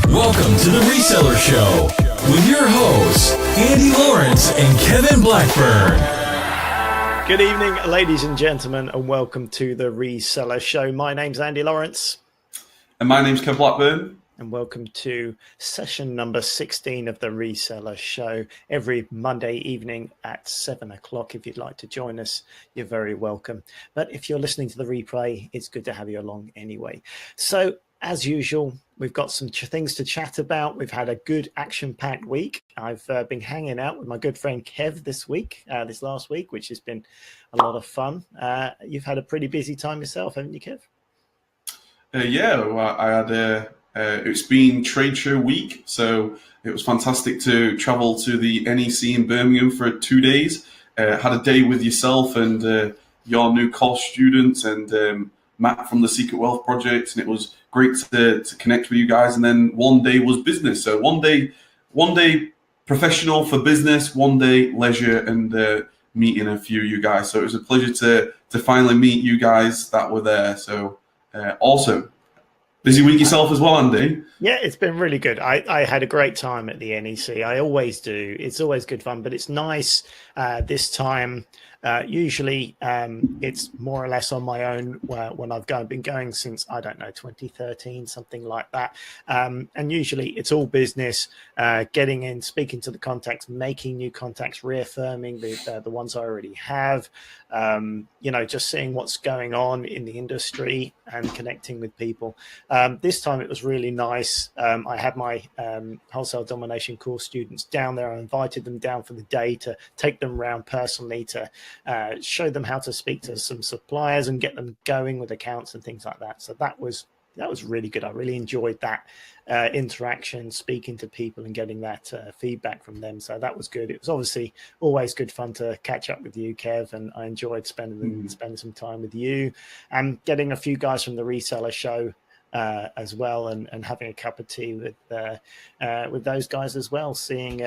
Welcome to the Reseller Show with your hosts, Andy Lawrence and Kevin Blackburn. Good evening, ladies and gentlemen, and welcome to the Reseller Show. My name's Andy Lawrence. And my name's Kevin Blackburn. And welcome to session number 16 of the Reseller Show. Every Monday evening at 7 o'clock. If you'd like to join us, you're very welcome. But if you're listening to the replay, it's good to have you along anyway. So, as usual, we've got some things to chat about. We've had a good action-packed week. I've been hanging out with my good friend Kev this last week, which has been a lot of fun. You've had a pretty busy time yourself, haven't you, Kev? I had it's been Tradeshow week, so it was fantastic to travel to the NEC in Birmingham for 2 days. Had a day with yourself and your new course students and Matt from the Secret Wealth Project, and it was great to connect with you guys. And then 1 day was business, so one day professional for business, 1 day leisure, and meeting a few of you guys. So it was a pleasure to finally meet you guys that were there. So awesome. Busy week yourself as well, Andy? Yeah, it's been really good. I had a great time at the NEC. I always do. It's always good fun, but it's nice this time. Usually it's more or less on my own when I've been going since, 2013, something like that. And usually it's all business, getting in, speaking to the contacts, making new contacts, reaffirming the ones I already have, just seeing what's going on in the industry and connecting with people. This time it was really nice. I had my Wholesale Domination course students down there. I invited them down for the day to take them around personally to show them how to speak to some suppliers and get them going with accounts and things like that. So that was really good. I really enjoyed that interaction, speaking to people and getting that feedback from them. So that was good. It was obviously always good fun to catch up with you, Kev, and I enjoyed spending some time with you and getting a few guys from the Reseller Show as well, and having a cup of tea with those guys as well, seeing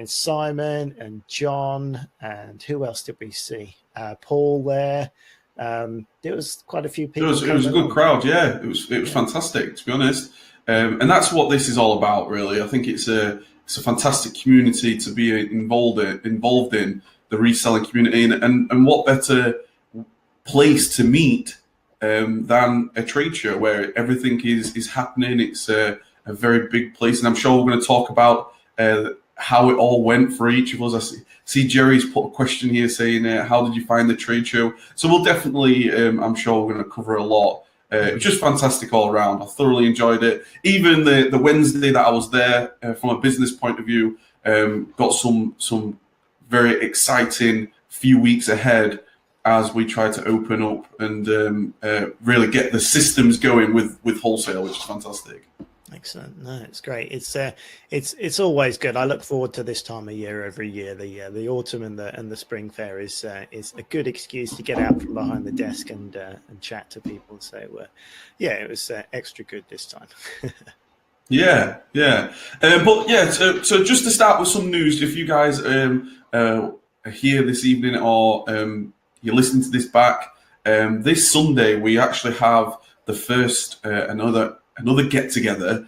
Simon and John, and who else did we see? Paul there. There was quite a few people. It was a good crowd, yeah. It was fantastic, to be honest. And that's what this is all about, really. I think it's a fantastic community to be involved in, the reselling community, and what better place to meet than a trade show where everything is happening. It's a very big place, and I'm sure we're going to talk about how it all went for each of us. I see Jerry's put a question here saying, how did you find the trade show? So we'll definitely, I'm sure we're going to cover a lot. It was just fantastic all around. I thoroughly enjoyed it. Even the Wednesday that I was there, from a business point of view, got some very exciting few weeks ahead as we try to open up and really get the systems going with Wholesale, which is fantastic. Excellent. No, it's great. It's always good. I look forward to this time of year every year. The autumn and the spring fair is a good excuse to get out from behind the desk and chat to people. So it was extra good this time. Yeah. So just to start with some news, if you guys are here this evening or you're listening to this back, this Sunday we actually have the first another get together.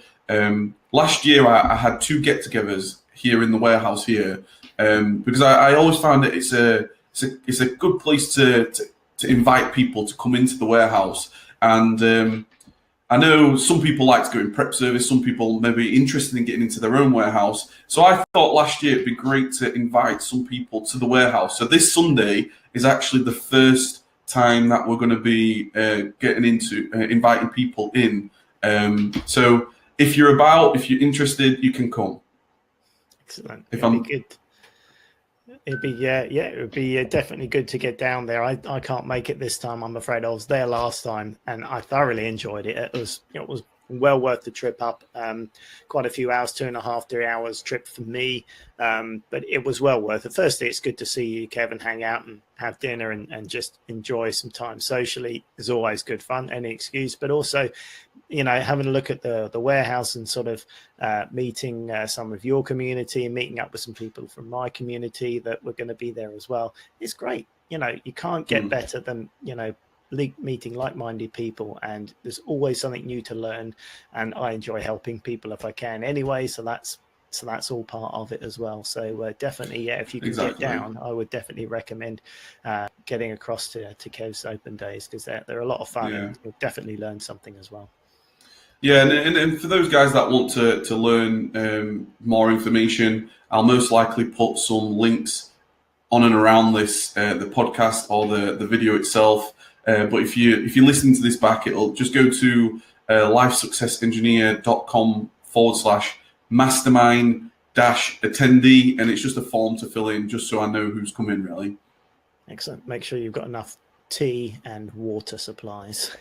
Last year I had two get togethers here in the warehouse here, because I always found that it's a good place to invite people to come into the warehouse. And I know some people like to go in prep service, some people may be interested in getting into their own warehouse. So I thought last year it'd be great to invite some people to the warehouse. So this Sunday is actually the first time that we're going to be getting into inviting people in. So if you're interested, you can come. Excellent. It'd be good. It would be definitely good to get down there. I can't make it this time, I'm afraid. I was there last time and I thoroughly enjoyed it. It was well worth the trip up. Quite a few hours, 2.5, 3 hours trip for me. But it was well worth it. Firstly, it's good to see you, Kevin, hang out and have dinner and just enjoy some time socially is always good fun, any excuse. But also, having a look at the warehouse and sort of meeting some of your community and meeting up with some people from my community that were going to be there as well. It's great. You can't get better than, meeting like-minded people, and there's always something new to learn, and I enjoy helping people if I can anyway, so that's all part of it as well. So definitely, yeah, if you can get down, I would definitely recommend getting across to Kev's open days, because they're a lot of fun, and you'll definitely learn something as well. Yeah, and for those guys that want to learn more information, I'll most likely put some links on and around this, the podcast or the video itself. But if you listen to this back, it'll just go to lifesuccessengineer.com/mastermind-attendee, and it's just a form to fill in, just so I know who's coming, really. Excellent. Make sure you've got enough tea and water supplies.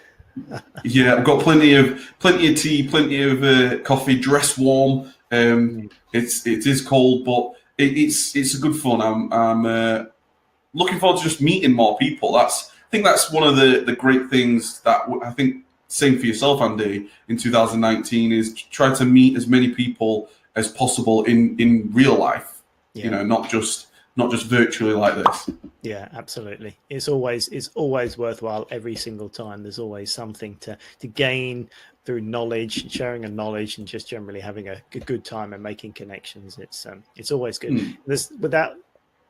Yeah, I've got plenty of tea, plenty of coffee. Dress warm. It is cold, but it's a good fun. I'm looking forward to just meeting more people. I think that's one of the great things that I think, same for yourself, Andy, in 2019, is try to meet as many people as possible in real life. Yeah. You know, not just virtually like this. Yeah, absolutely. It's always worthwhile every single time. There's always something to gain through knowledge, sharing of knowledge, and just generally having a good time and making connections. It's always good. There's, without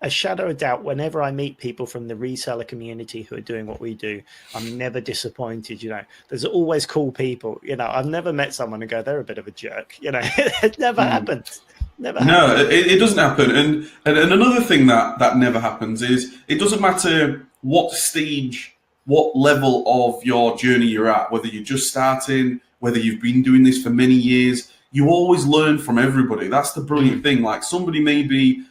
a shadow of doubt, whenever I meet people from the reseller community who are doing what we do, I'm never disappointed. You know, there's always cool people. You know, I've never met someone and go, they're a bit of a jerk. You know, it never happens. No, it doesn't happen. And another thing that never happens is, it doesn't matter what stage, what level of your journey you're at, whether you're just starting, whether you've been doing this for many years, you always learn from everybody. That's the brilliant thing. Like somebody maybe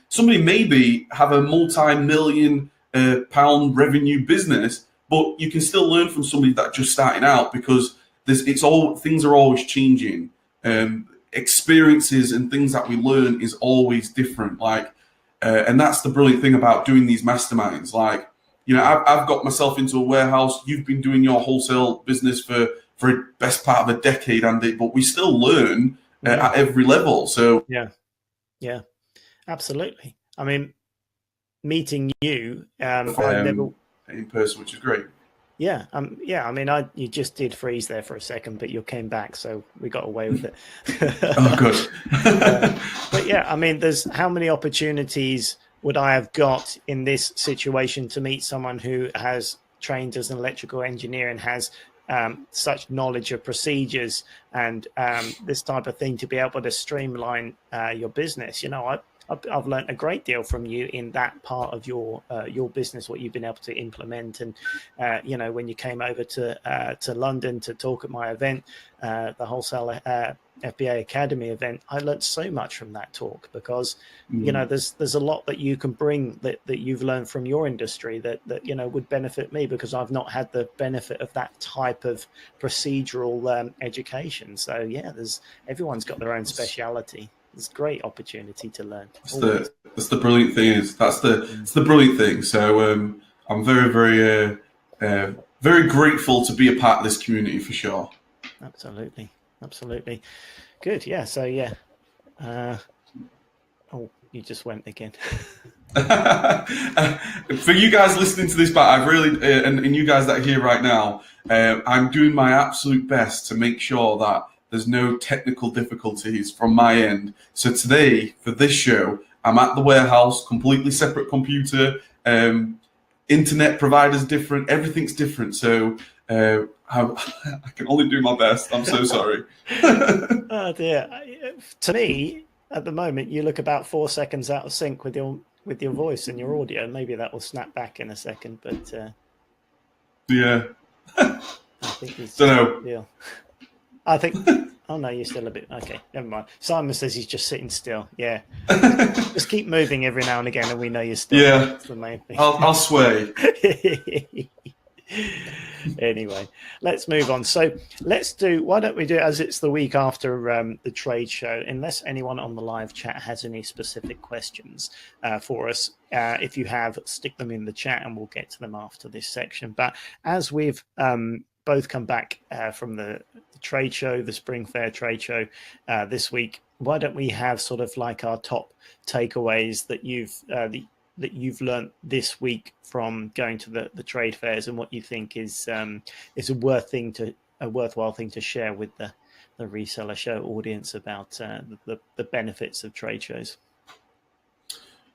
have a multi-million pound revenue business, but you can still learn from somebody that's just starting out, because things are always changing. Experiences and things that we learn is always different. Like, and that's the brilliant thing about doing these masterminds. Like, you know, I've got myself into a warehouse. You've been doing your wholesale business for a best part of a decade, Andy, but we still learn at every level. So yeah, absolutely. I mean, meeting you, I never in person, which is great. Yeah. I mean, you just did freeze there for a second, but you came back, so we got away with it. Oh, good. But yeah, I mean, there's how many opportunities would I have got in this situation to meet someone who has trained as an electrical engineer and has such knowledge of procedures and this type of thing, to be able to streamline your business. You know, I've learned a great deal from you in that part of your business, what you've been able to implement. And, you know, when you came over to London to talk at my event, the Wholesale FBA Academy event, I learned so much from that talk, because, you know, there's a lot that you can bring that you've learned from your industry that, you know, would benefit me, because I've not had the benefit of that type of procedural education. So, yeah, everyone's got their own speciality. It's a great opportunity to learn. That's the brilliant thing. It's the brilliant thing. So I'm very, very, very grateful to be a part of this community, for sure. Absolutely. Good. Yeah. So yeah. Oh, you just went again. For you guys listening to this, but I've really, and you guys that are here right now, I'm doing my absolute best to make sure that there's no technical difficulties from my end. So today, for this show, I'm at the warehouse, completely separate computer, internet provider's different, everything's different. So I can only do my best. I'm so sorry. Oh dear. To me, at the moment, you look about 4 seconds out of sync with your voice and your audio. Maybe that will snap back in a second, but yeah. I think it's don't know. Yeah. I think. Oh no, you're still a bit. Okay, never mind. Simon says he's just sitting still. Yeah, just keep moving every now and again, and we know you're still. Yeah, that's the main thing. I'll sway. Anyway, let's move on. So why don't we do it as it's the week after the trade show, unless anyone on the live chat has any specific questions for us. If you have, stick them in the chat and we'll get to them after this section. But as we've both come back from the trade show, the Spring Fair trade show this week, why don't we have sort of like our top takeaways that that you've learned this week from going to the trade fairs, and what you think is a worthwhile thing to share with the Reseller Show audience about the benefits of trade shows?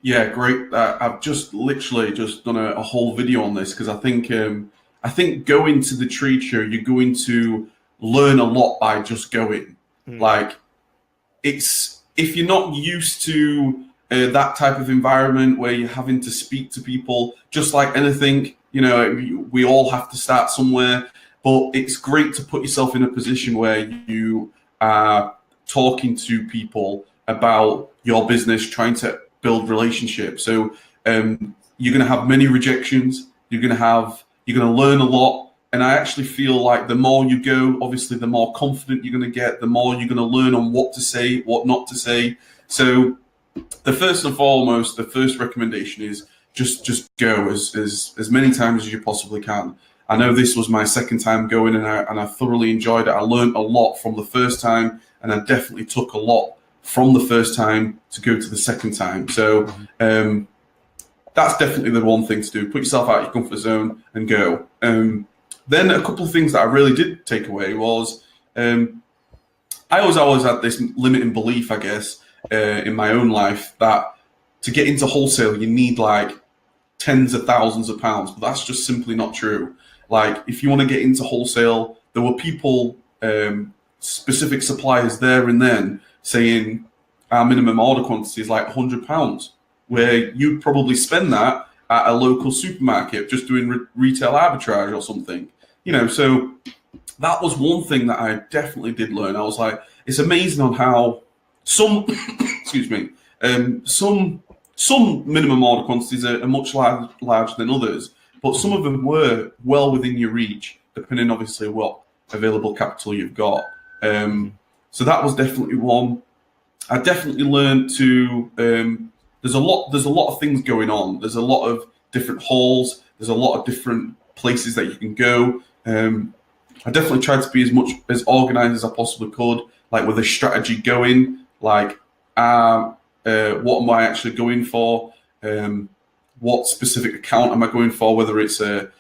Yeah, great. I've just literally just done a whole video on this because I think going to the trade show, you're going to learn a lot by just going. Like, it's if you're not used to that type of environment where you're having to speak to people, just like anything, we all have to start somewhere. But it's great to put yourself in a position where you are talking to people about your business, trying to build relationships. So you're going to have many rejections. You're going to learn a lot. And I actually feel like the more you go, obviously, the more confident you're going to get, the more you're going to learn on what to say, what not to say. So the first and foremost, the first recommendation is just go as many times as you possibly can. I know this was my second time going, and I thoroughly enjoyed it. I learned a lot from the first time, and I definitely took a lot from the first time to go to the second time. So that's definitely the one thing to do. Put yourself out of your comfort zone and go. Then a couple of things that I really did take away was I always had this limiting belief, I guess, in my own life that to get into wholesale, you need like tens of thousands of pounds, but that's just simply not true. Like, if you want to get into wholesale, there were people, specific suppliers there and then saying our minimum order quantity is like £100, where you'd probably spend that at a local supermarket just doing retail arbitrage or something. So that was one thing that I definitely did learn. I was like, it's amazing on how some, excuse me, some minimum order quantities are much larger than others, but some of them were well within your reach, depending obviously what available capital you've got. So that was definitely one. I definitely learned to. There's a lot of things going on. There's a lot of different halls. There's a lot of different places that you can go. I definitely tried to be as much as organized as I possibly could, like with a strategy going, like what am I actually going for? What specific account am I going for? Whether it's a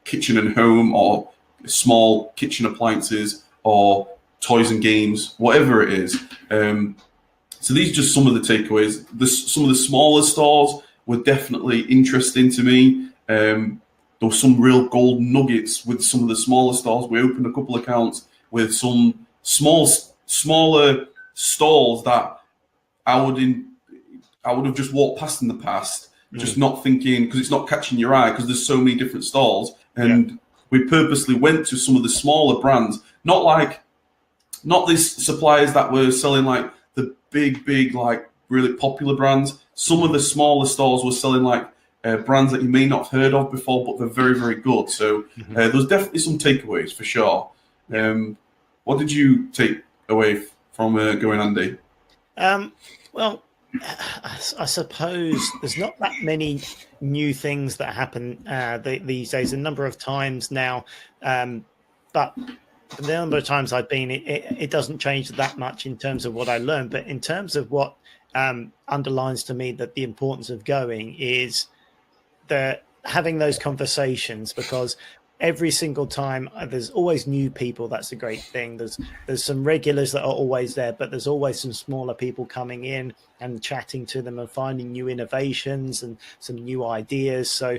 kitchen and home, or small kitchen appliances, or toys and games, whatever it is. So these are just some of the takeaways. Some of the smaller stores were definitely interesting to me. There were some real gold nuggets with some of the smaller stores. We opened a couple of accounts with some smaller stalls that I would have just walked past in the past, just not thinking, because it's not catching your eye because there's so many different stalls. And we purposely went to some of the smaller brands, not these suppliers that were selling like the big, like really popular brands. Some of the smaller stores were selling like brands that you may not have heard of before, but they're very, very good. So there's definitely some takeaways for sure. What did you take away from going, Andy? Well, I suppose there's not that many new things that happen these days. A number of times now, but the number of times I've been, it doesn't change that much in terms of what I learned. But in terms of what underlines to me that the importance of going is having those conversations, because every single time there's always new people. That's a great thing. There's some regulars that are always there, but there's always some smaller people coming in and chatting to them and finding new innovations and some new ideas. So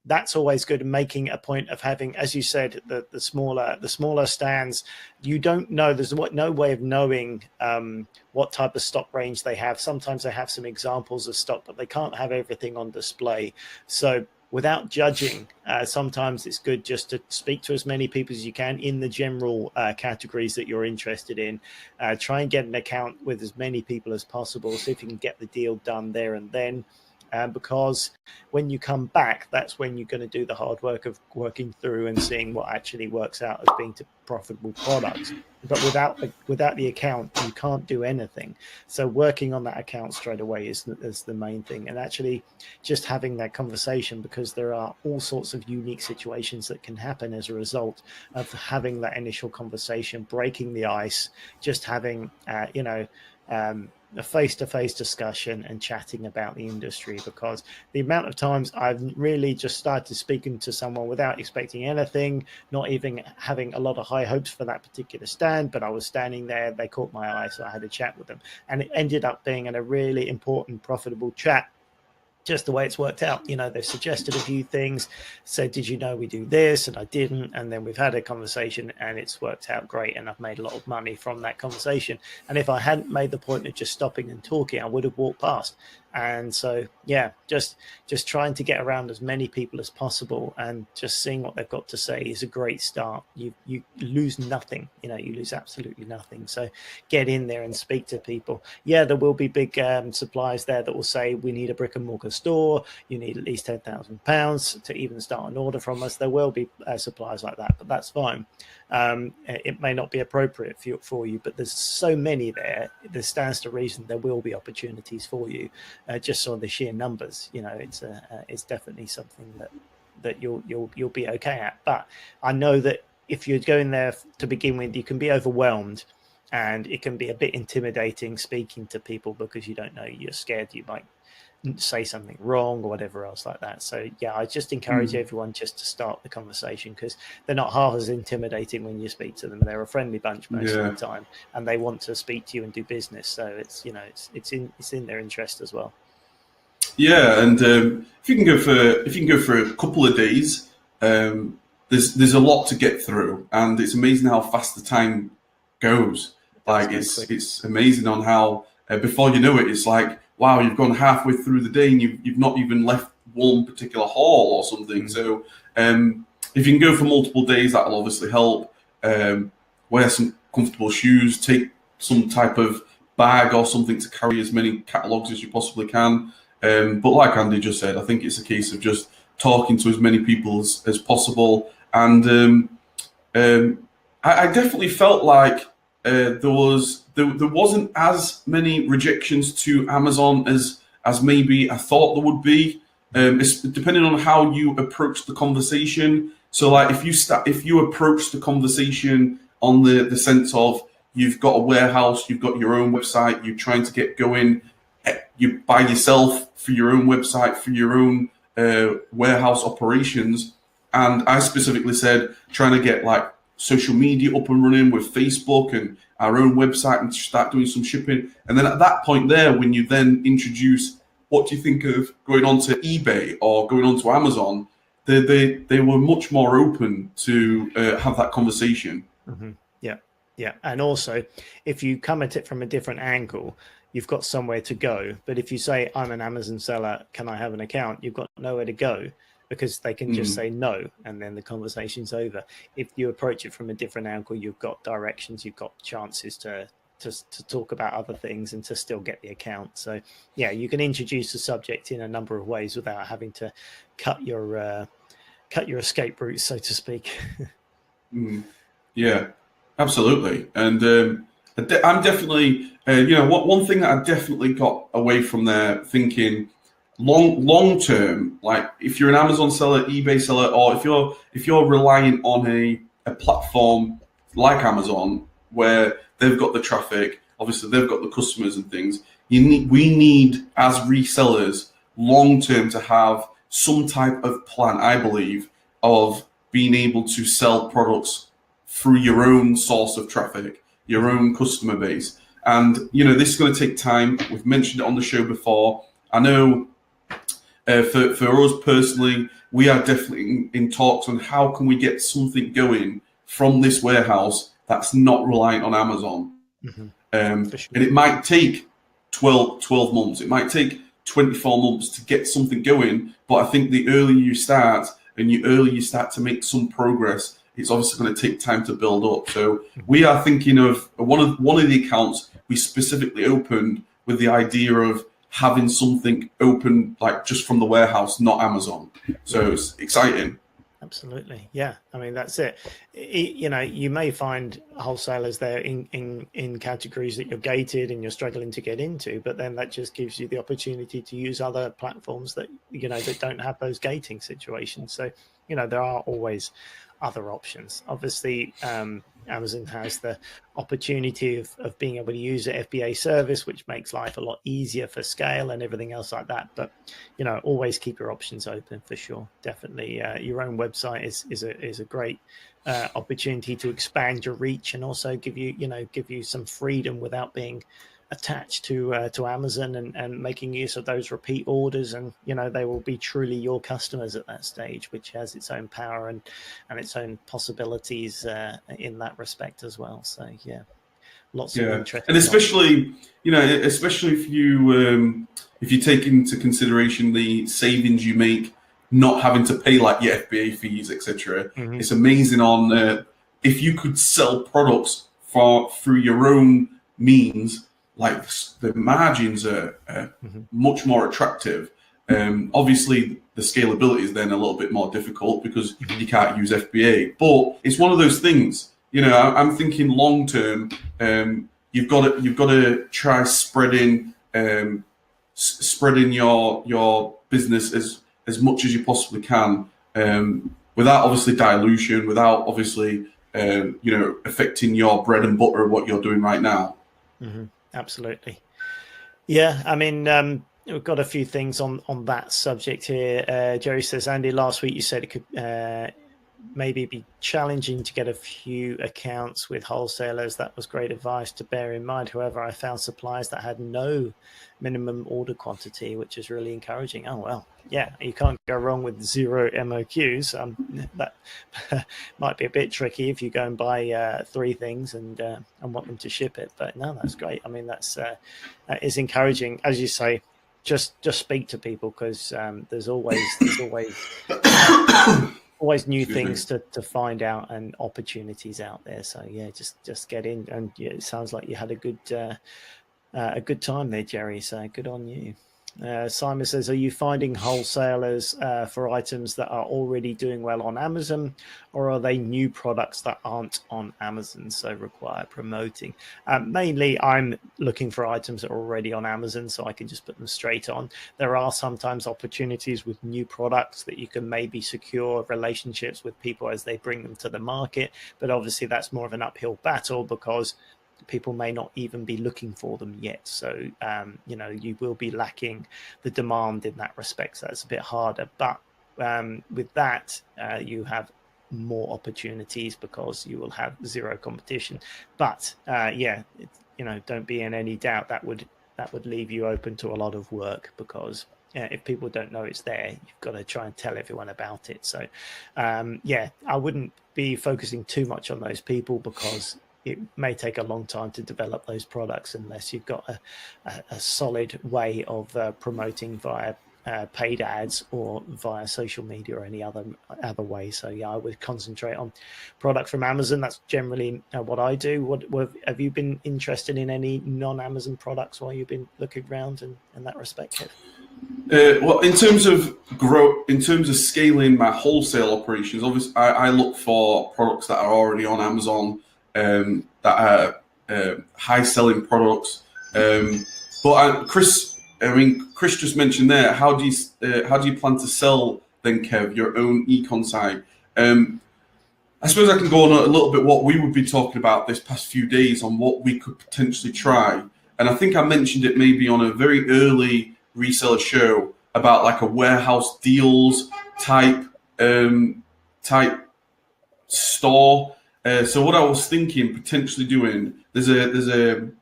that's always good, and making a point of having, as you said, the smaller stands. You don't know, there's no way of knowing what type of stock range they have. Sometimes they have some examples of stock, but they can't have everything on display. So without judging, sometimes it's good just to speak to as many people as you can in the general categories that you're interested in. Try and get an account with as many people as possible, see if you can get the deal done there and then. Because when you come back, that's when you're going to do the hard work of working through and seeing what actually works out as being profitable products. But without the account, you can't do anything. So working on that account straight away is the main thing. And actually just having that conversation, because there are all sorts of unique situations that can happen as a result of having that initial conversation, breaking the ice, just having, a face-to-face discussion and chatting about the industry, because the amount of times I've really just started speaking to someone without expecting anything, not even having a lot of high hopes for that particular stand, but I was standing there, they caught my eye, so I had a chat with them, and it ended up being a really important, profitable chat. Just the way it's worked out, they've suggested a few things, said, did you know we do this? And I didn't. And then we've had a conversation and it's worked out great. And I've made a lot of money from that conversation. And if I hadn't made the point of just stopping and talking, I would have walked past. And so, yeah, just trying to get around as many people as possible and just seeing what they've got to say is a great start. You lose nothing, you lose absolutely nothing. So get in there and speak to people. Yeah, there will be big suppliers there that will say, we need a brick and mortar store. You need at least £10,000 to even start an order from us. There will be suppliers like that, but that's fine. It may not be appropriate for you, but there's so many there. There stands to reason there will be opportunities for you. Just on the sheer numbers, it's definitely something that you'll be okay at. But I know that if you're going there to begin with, you can be overwhelmed, and it can be a bit intimidating speaking to people because you don't know, you're scared you might say something wrong or whatever else like that. So yeah, I just encourage everyone just to start the conversation, because they're not half as intimidating when you speak to them. They're a friendly bunch most of the time, and they want to speak to you and do business. So it's it's in their interest as well. Yeah, and if you can go for a couple of days, there's a lot to get through, and it's amazing how fast the time goes. Like it's amazing on how before you know it, it's like, wow, you've gone halfway through the day and you've not even left one particular hall or something. So if you can go for multiple days, that'll obviously help. Wear some comfortable shoes, take some type of bag or something to carry as many catalogs as you possibly can. But like Andy just said, I think it's a case of just talking to as many people as possible. And I definitely felt like there wasn't as many rejections to Amazon as maybe I thought there would be. It's depending on how you approach the conversation. So like if you approach the conversation on the sense of you've got a warehouse, you've got your own website, you're trying to get going, you by yourself for your own website, for your own warehouse operations. And I specifically said trying to get like social media up and running with Facebook and our own website and start doing some shipping. And then at that point there, when you then introduce what do you think of going on to eBay or going on to Amazon, they were much more open to have that conversation. Mm-hmm. Yeah. And also, if you come at it from a different angle, you've got somewhere to go. But if you say, I'm an Amazon seller, can I have an account? You've got nowhere to go, because they can just say no, and then the conversation's over. If you approach it from a different angle, you've got directions, you've got chances to talk about other things and to still get the account. So yeah, you can introduce the subject in a number of ways without having to cut your escape route, so to speak. Yeah, absolutely. And I'm definitely, one thing that I definitely got away from there thinking, long term, like if you're an Amazon seller, eBay seller, or if you're relying on a platform like Amazon where they've got the traffic, obviously they've got the customers and things, we need as resellers long term to have some type of plan, I believe, of being able to sell products through your own source of traffic, your own customer base. And this is going to take time. We've mentioned it on the show before. I know for us personally, we are definitely in talks on how can we get something going from this warehouse that's not reliant on Amazon. Sure. And it might take 12 months. It might take 24 months to get something going. But I think the earlier you start and the earlier you start to make some progress, it's obviously going to take time to build up. So we are thinking of one of the accounts we specifically opened with the idea of having something open, like just from the warehouse, not Amazon. So it's exciting. Absolutely. Yeah. I mean, that's it. You may find wholesalers there in categories that you're gated and you're struggling to get into, but then that just gives you the opportunity to use other platforms that, that don't have those gating situations. So, there are always other options. Obviously, Amazon has the opportunity of being able to use an FBA service, which makes life a lot easier for scale and everything else like that. But always keep your options open for sure. Definitely, your own website is a great opportunity to expand your reach and also give you some freedom without being attached to Amazon and making use of those repeat orders, and they will be truly your customers at that stage, which has its own power and its own possibilities in that respect as well. So lots of interesting. And especially if you take into consideration the savings you make not having to pay like your FBA fees, etc. Mm-hmm. It's amazing on if you could sell products through your own means. Like the margins are much more attractive. Obviously, the scalability is then a little bit more difficult because you can't use FBA. But it's one of those things. I'm thinking long term. You've got to try spreading your business as much as you possibly can, without obviously dilution, without obviously affecting your bread and butter of what you're doing right now. Mm-hmm. Absolutely. Yeah, I mean, we've got a few things on that subject here. Jerry says, Andy, last week you said it could maybe be challenging to get a few accounts with wholesalers. That was great advice to bear in mind. However, I found suppliers that had no minimum order quantity, which is really encouraging. Oh, well, yeah, you can't go wrong with 0 MOQs. That might be a bit tricky if you go and buy 3 things and want them to ship it. But no, that's great. I mean, that is encouraging. As you say, just speak to people, because there's always new things to find out and opportunities out there. So yeah, just get in, and it sounds like you had a good time there, Jerry. So good on you. Simon says, are you finding wholesalers for items that are already doing well on Amazon, or are they new products that aren't on Amazon, so require promoting? Mainly, I'm looking for items that are already on Amazon, so I can just put them straight on. There are sometimes opportunities with new products that you can maybe secure relationships with people as they bring them to the market, but obviously that's more of an uphill battle because people may not even be looking for them yet. So, you will be lacking the demand in that respect. So that's a bit harder. But with that, you have more opportunities because you will have 0 competition. But don't be in any doubt that would leave you open to a lot of work, because if people don't know it's there, you've got to try and tell everyone about it. So, I wouldn't be focusing too much on those people, because it may take a long time to develop those products unless you've got a solid way of promoting via paid ads or via social media or any other way. So I would concentrate on product from Amazon. That's generally what I do. What have you been interested in any non-Amazon products while you've been looking around in that respect? Well, in terms of growth, in terms of scaling my wholesale operations, obviously I look for products that are already on Amazon, that are high selling products. But Chris just mentioned there, how do you plan to sell then, Kev, your own econ site? I suppose I can go on a little bit what we would be talking about this past few days on what we could potentially try. And I think I mentioned it maybe on a very early Reseller Show about like a warehouse deals type store. So what I was thinking potentially doing, there's a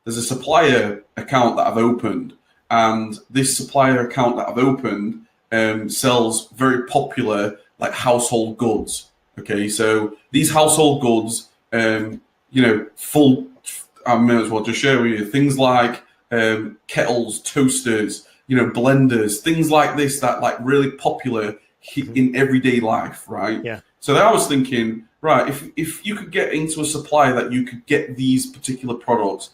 supplier account that I've opened, and this supplier account that I've opened sells very popular like household goods. Okay, so these household goods, full. I may as well just share with you things like kettles, toasters, blenders, things like this that like really popular in everyday life, right? Yeah. So then I was thinking, right, if you could get into a supplier that you could get these particular products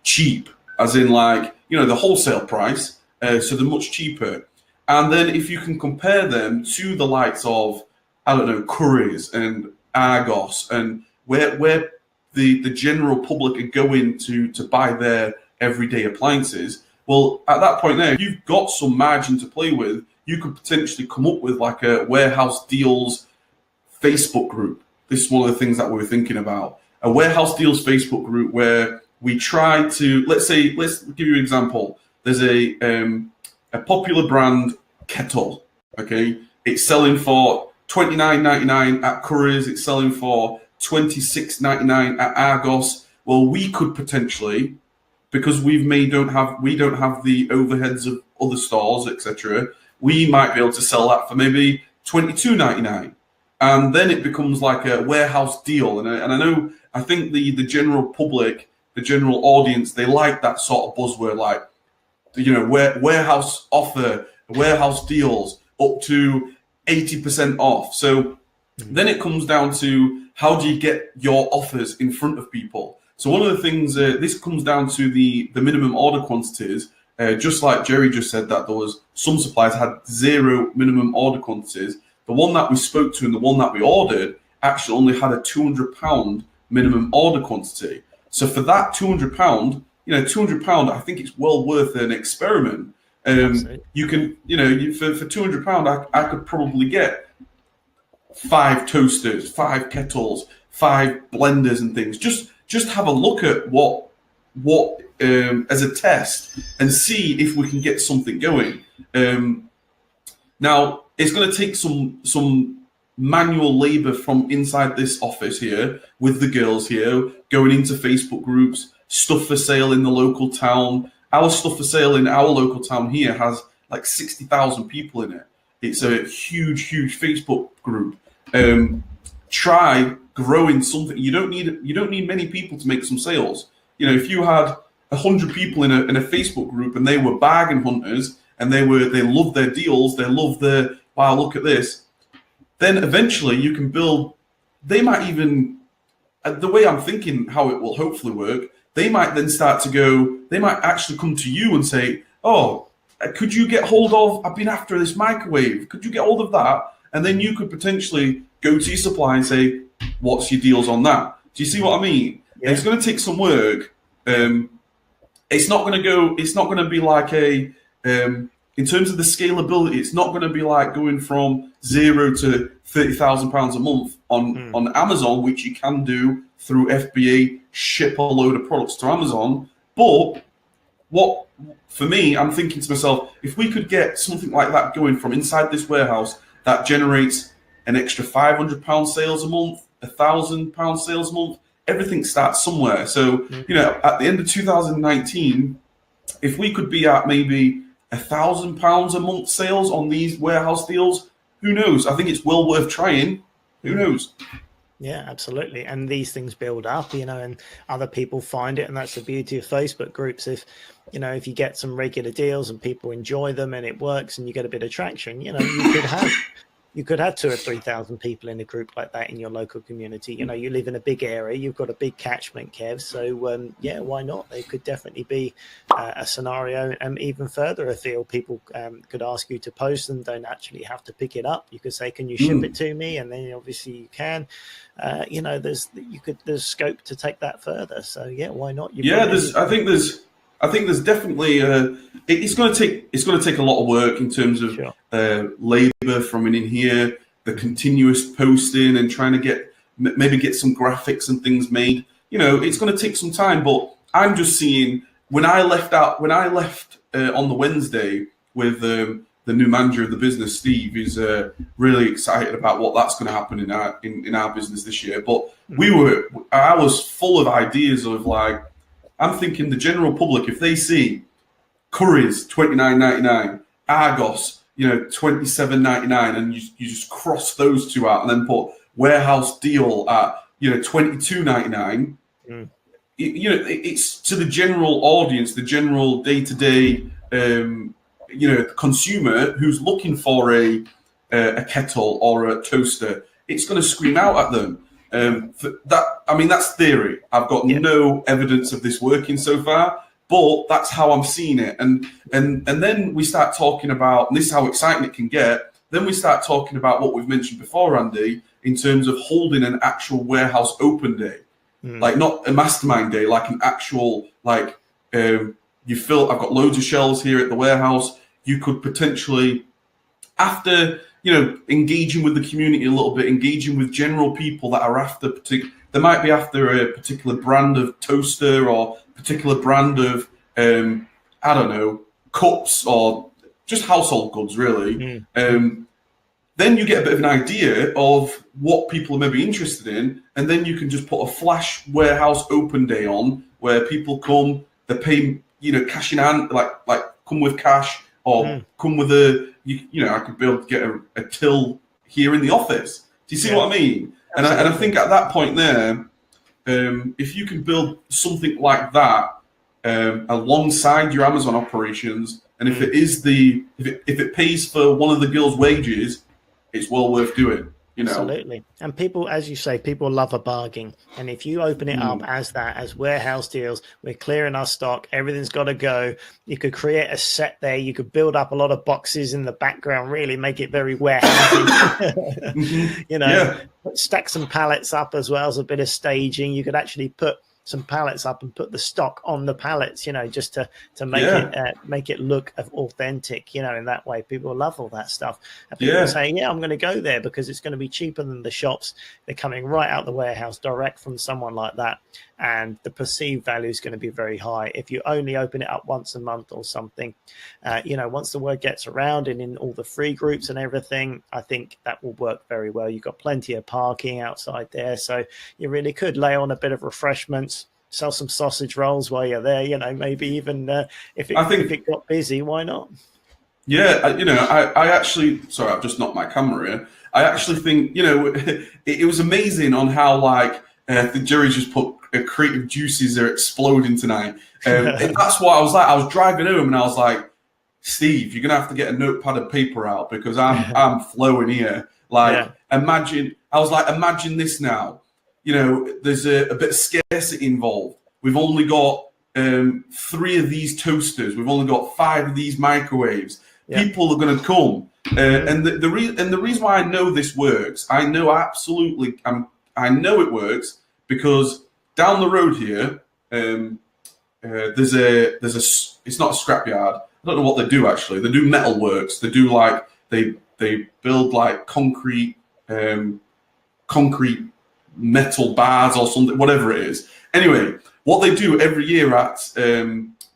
cheap, as in like, the wholesale price, so they're much cheaper. And then if you can compare them to the likes of, I don't know, Currys and Argos, and where the general public are going to buy their everyday appliances, well, at that point there, if you've got some margin to play with, you could potentially come up with like a warehouse deals Facebook group. this is one of the things that we were thinking about. A warehouse deals Facebook group where we try to, let's give you an example. There's a popular brand kettle, okay? It's selling for $29.99 at Currys. It's selling for $26.99 at Argos. Well, we could potentially, because we don't have the overheads of other stores, etc. We might be able to sell that for maybe $22.99, and then it becomes like a warehouse deal. And I think the general public, the general audience, they like that sort of buzzword, like, you know, warehouse offer, warehouse deals up to 80% off. So then it comes down to, how do you get your offers in front of people? So one of the things, this comes down to the minimum order quantities. Just like Jerry just said, that there was some suppliers had 0 minimum order quantities. The one that we spoke to and the one that we ordered actually only had a £200 minimum order quantity. So for that £200, you know, £200, I think it's well worth an experiment. You can, you know, for £200, I could probably get 5 toasters, 5 kettles, 5 blenders and things. Just have a look at what as a test and see if we can get something going. Now it's going to take some manual labor from inside this office here with the girls here, going into Facebook groups, stuff for sale in the local town. Our stuff for sale in our local town here has like 60,000 people in it. It's a huge Facebook group. Try growing something. You don't need many people to make some sales. You know, if you had 100 people in a Facebook group and they were bargain hunters and they loved their deals, they loved the, wow, look at this, then eventually you can build. They might even, the way I'm thinking how it will hopefully work, they might then start to go, they might actually come to you and say, oh, could you get hold of, I've been after this microwave, could you get hold of that? And then you could potentially go to your supplier and say, what's your deals on that? Do you see what I mean? Yeah. It's going to take some work. It's not going to be like in terms of the scalability, it's not going to be like going from 0 to £30,000 a month on Amazon, which you can do through FBA, ship a load of products to Amazon. But what, for me, I'm thinking to myself, if we could get something like that going from inside this warehouse that generates an extra £500 sales a month, £1,000 sales a month, everything starts somewhere. So, you know, at the end of 2019, if we could be at maybe £1,000 a month sales on these warehouse deals, who knows? I think it's well worth trying. Who knows? Yeah, absolutely. And these things build up, you know, and other people find it. And that's the beauty of Facebook groups. If you get some regular deals and people enjoy them and it works and you get a bit of traction, you know, you could have 2,000 or 3,000 people in a group like that in your local community. You know, you live in a big area, you've got a big catchment, Kev. So, yeah, why not? There could definitely be a scenario. And even further afield, people could ask you to post them, don't actually have to pick it up. You could say, can you ship it to me? And then obviously you can. You know, there's scope to take that further. So, yeah, why not? I think there's definitely it's going to take a lot of work in terms of labor from in here, the continuous posting and trying to maybe get some graphics and things made. You know, it's going to take some time. But I'm just seeing when I left on the Wednesday with the new manager of the business, Steve, is really excited about what that's going to happen in our business this year. But I was full of ideas of like. I'm thinking the general public, if they see Currys $29.99, Argos, you know, $27.99, and you just cross those two out and then put warehouse deal at, you know, $22.99. You know, it's to the general audience, the general day-to-day, you know, consumer who's looking for a kettle or a toaster. It's going to scream out at them. That's theory. I've got no evidence of this working so far, but that's how I'm seeing it. And then we start talking about, and this is how exciting it can get. Then we start talking about what we've mentioned before, Andy, in terms of holding an actual warehouse open day, like not a mastermind day, like an actual, like I've got loads of shelves here at the warehouse. You could potentially, after engaging with the community a little bit, engaging with general people that are after they might be after a particular brand of toaster or particular brand of I don't know, cups or just household goods, really. Then you get a bit of an idea of what people are maybe interested in, and then you can just put a flash warehouse open day on where people come, they pay, cash in hand, like come with cash or come with I could be able to get a till here in the office. Do you see what I mean? And I think at that point there, if you can build something like that alongside your Amazon operations, and if it pays for one of the girls' wages, it's well worth doing. Absolutely. And people, as you say, people love a bargain. And if you open it up as warehouse deals, we're clearing our stock, everything's got to go. You could create a set there. You could build up a lot of boxes in the background, really make it very warehousey. Stack some pallets up as well as a bit of staging. You could actually put some pallets up and put the stock on the pallets, just to make it look authentic, in that way. People love all that stuff. And people are saying, I'm going to go there because it's going to be cheaper than the shops. They're coming right out the warehouse direct from someone like that. And the perceived value is going to be very high. If you only open it up once a month or something, once the word gets around and in all the free groups and everything, I think that will work very well. You've got plenty of parking outside there. So you really could lay on a bit of refreshments, sell some sausage rolls while you're there, maybe even if it got busy, why not? Yeah, I actually, sorry, I've just knocked my camera here. I actually think, it was amazing on how the jury's just put creative juices are exploding tonight. And that's what I was like. I was driving home and I was like, Steve, you're gonna have to get a notepad and paper out because I'm flowing here. Imagine this now. There's a bit of scarcity involved. We've only got 3 of these toasters. We've only got 5 of these microwaves. Yeah. People are going to come, and the reason why I know this works, I know it works because down the road here, there's a it's not a scrapyard. I don't know what they do actually. They do metal works. They do they build concrete metal bars or something, whatever it is. Anyway, what they do every year at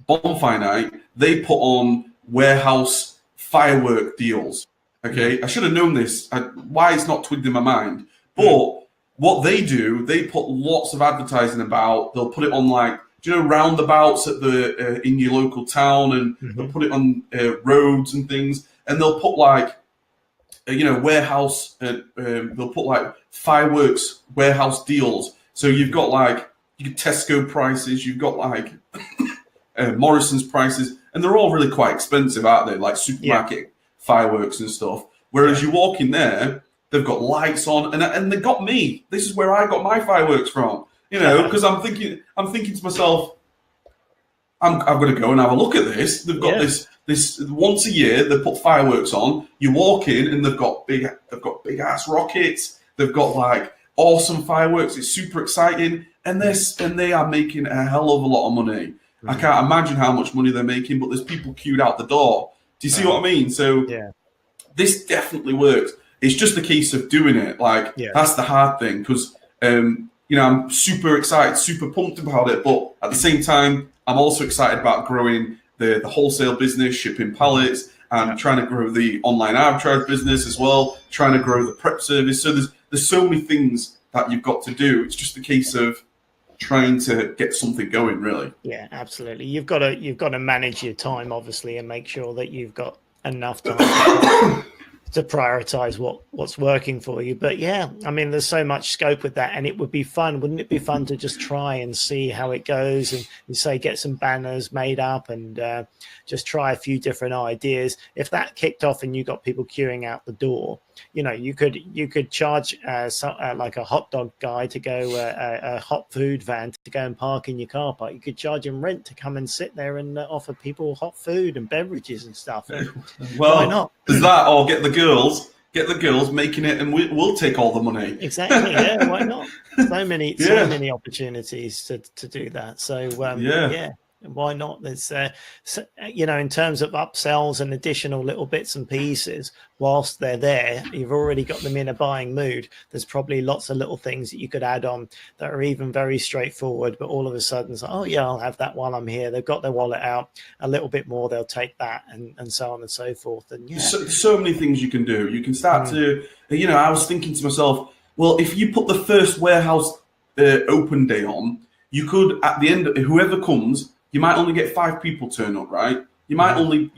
Bonfire Night, they put on warehouse firework deals. Okay, I should have known this. Why it's not twigged in my mind. But what they do, they put lots of advertising about. They'll put it on roundabouts at in your local town, and they'll put it on roads and things. And they'll put warehouse. They'll put fireworks warehouse deals. So you've got you get Tesco prices. You've got Morrison's prices. And they're all really quite expensive, aren't they? Like supermarket fireworks and stuff. Whereas you walk in there, they've got lights on, and they got me. This is where I got my fireworks from. Because I'm thinking to myself, I'm going to go and have a look at this. They've got this once a year. They put fireworks on. You walk in, and they've got big ass rockets. They've got awesome fireworks. It's super exciting, and they are making a hell of a lot of money. I can't imagine how much money they're making, but there's people queued out the door. Do you see what I mean? So this definitely works. It's just a case of doing it. That's the hard thing because, I'm super excited, super pumped about it. But at the same time, I'm also excited about growing the wholesale business, shipping pallets, and trying to grow the online arbitrage business as well, trying to grow the prep service. So there's so many things that you've got to do. It's just a case of trying to get something going, really. Yeah, absolutely. You've got to manage your time, obviously, and make sure that you've got enough time to prioritize what's working for you. But there's so much scope with that, and it would be fun. Wouldn't it be fun to just try and see how it goes and say get some banners made up and just try a few different ideas? If that kicked off and you got people queuing out the door, you could charge a hot dog guy to go a hot food van to go and park in your car park. You could charge him rent to come and sit there and offer people hot food and beverages and stuff. Well, why not? There's that, or get the girls making it, and we'll take all the money. Exactly. Yeah. Why not? So many opportunities to do that. So Why not? There's, in terms of upsells and additional little bits and pieces, whilst they're there, you've already got them in a buying mood. There's probably lots of little things that you could add on that are even very straightforward, but all of a sudden it's like, oh yeah, I'll have that while I'm here. They've got their wallet out a little bit more, they'll take that, and so on and so forth. And yeah, so many things you can do. You can start to, I was thinking to myself, well, if you put the first warehouse open day on, you could, at the end, whoever comes, you might only get 5 people turn up, right? 10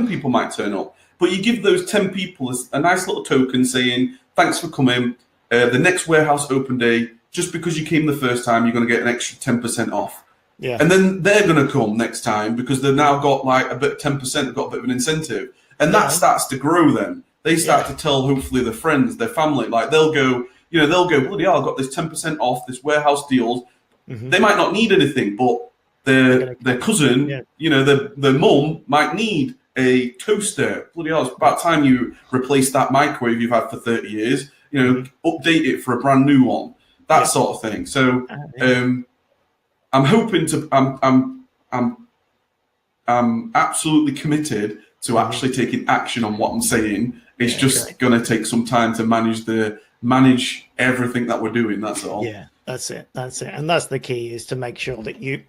people might turn up, but you give those 10 people a nice little token saying, thanks for coming. The next warehouse open day, just because you came the first time, you're going to get an extra 10% off. Yeah. And then they're going to come next time because they've now got like a bit 10%, they've got a bit of an incentive. And that starts to grow then. They start to tell, hopefully, their friends, their family, like they'll go, bloody hell, I've got this 10% off, this warehouse deals. They might not need anything, but their cousin, their mum might need a toaster. Bloody hell, it's about time you replace that microwave you've had for 30 years. Update it for a brand new one. That sort of thing. So I'm hoping to. I'm absolutely committed to actually taking action on what I'm saying. It's just going to take some time to manage everything that we're doing. That's all. Yeah. That's it. And that's the key, is to make sure that it